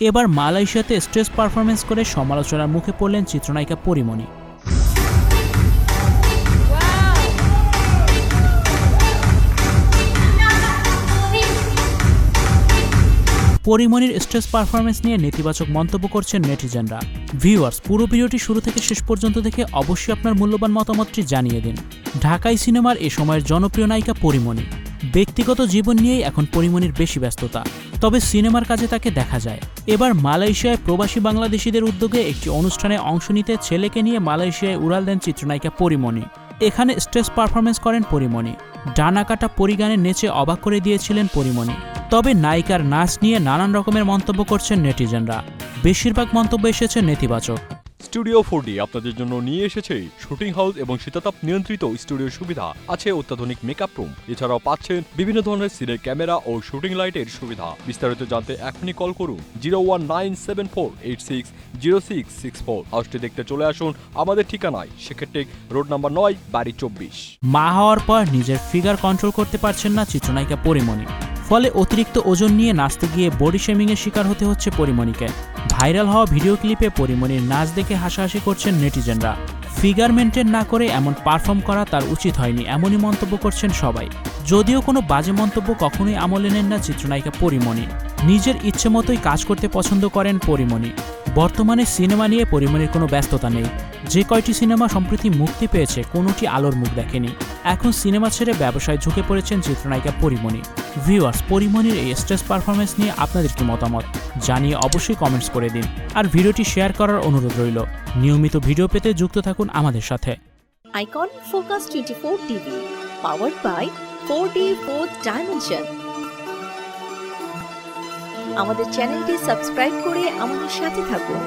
এবার মালয়েশিয়াতে stage performance করে সমালোচনার মুখে পড়লেন চিত্রনায়িকা পরিমণি। পরিমণির স্টেজ পারফরমেন্স নিয়ে নেতিবাচক মন্তব্য করছেন নেটিজেনরা। ভিউয়ার্স, পুরো ভিডিওটি শুরু থেকে শেষ পর্যন্ত দেখে অবশ্যই আপনার মূল্যবান মতামতটি জানিয়ে দিন। ঢাকাই সিনেমার এ সময়ের জনপ্রিয় নায়িকা পরিমণি। ব্যক্তিগত জীবন নিয়েই এখন পরিমণির বেশি ব্যস্ততা, তবে সিনেমার কাজে তাকে দেখা যায়। এবার মালয়েশিয়ায় প্রবাসী বাংলাদেশিদের উদ্যোগে একটি অনুষ্ঠানে অংশ নিতে ছেলেকে নিয়ে মালয়েশিয়ায় উড়াল দেন চিত্রনায়িকা পরিমণি। এখানে স্টেজ পারফরমেন্স করেন পরিমণি। ডানা কাটা পরিগানে নেচে অবাক করে দিয়েছিলেন পরিমণি। তবে নায়িকার নাচ নিয়ে নানান রকমের মন্তব্য করছেন নেটিজেনরা। বেশিরভাগ মন্তব্য এসেছে নেতিবাচক। স্টুডিও 4D আপনাদের জন্য নিয়ে এসেছে শুটিং হাউস এবং শীতাতাপ নিয়ন্ত্রিত স্টুডিও সুবিধা, আছে অত্যাধুনিক মেকআপ রুম, এছাড়াও পাচ্ছেন বিভিন্ন ধরনের সিনের ক্যামেরা ও শুটিং লাইটের সুবিধা। বিস্তারিত জানতে এখনই কল করুন 01974860664। হাউসটি দেখতে চলে আসুন আমাদের ঠিকানায় সেক্ষেত্রে রোড নাম্বার 9, বাড়ি 24। মা হওয়ার পর নিজের ফিগার কন্ট্রোল করতে পারছেন না চিত্রনায়িকা পরিমণি। ফলে অতিরিক্ত ওজন নিয়ে নাচতে গিয়ে বডি শেমিংয়ের শিকার হতে হচ্ছে পরিমণিকে। ভাইরাল হওয়া ভিডিও ক্লিপে পরিমণির নাচ দেখে হাসাহাসি করছেন নেটিজেনরা। ফিগার মেনটেন না করে এমন পারফর্ম করা তার উচিত হয়নি, এমনই মন্তব্য করছেন সবাই। যদিও কোনো বাজে মন্তব্য কখনোই আমলে নেন না চিত্রনায়িকা পরিমণি। নিজের ইচ্ছে মতোই কাজ করতে পছন্দ করেন পরিমণি। বর্তমানে সিনেমা নিয়ে পরিমণির কোনো ব্যস্ততা নেই। যে কয়টি সিনেমা সম্প্রতি মুক্তি পেয়েছে কোনোটি আলোর মুখ দেখেনি। এখন সিনেমা ছেড়ে ব্যবসায় ঝুঁকে পড়েছেন চিত্রনায়িকা পরিমণি। ভিউয়ার্স, পরিমণির এই স্টেজ পারফরমেন্স নিয়ে আপনাদের কি মতামত জানিয়ে অবশ্যই কমেন্টস করে দিন। আর ভিডিওটি শেয়ার করার অনুরোধ রইল। নিয়মিত ভিডিও পেতে যুক্ত থাকুন আমাদের সাথে। Icon focus 24 TV, powered by 4D Fourth Dimension। আমাদের চ্যানেলটি সাবস্ক্রাইব করে আমাদের সাথে থাকুন।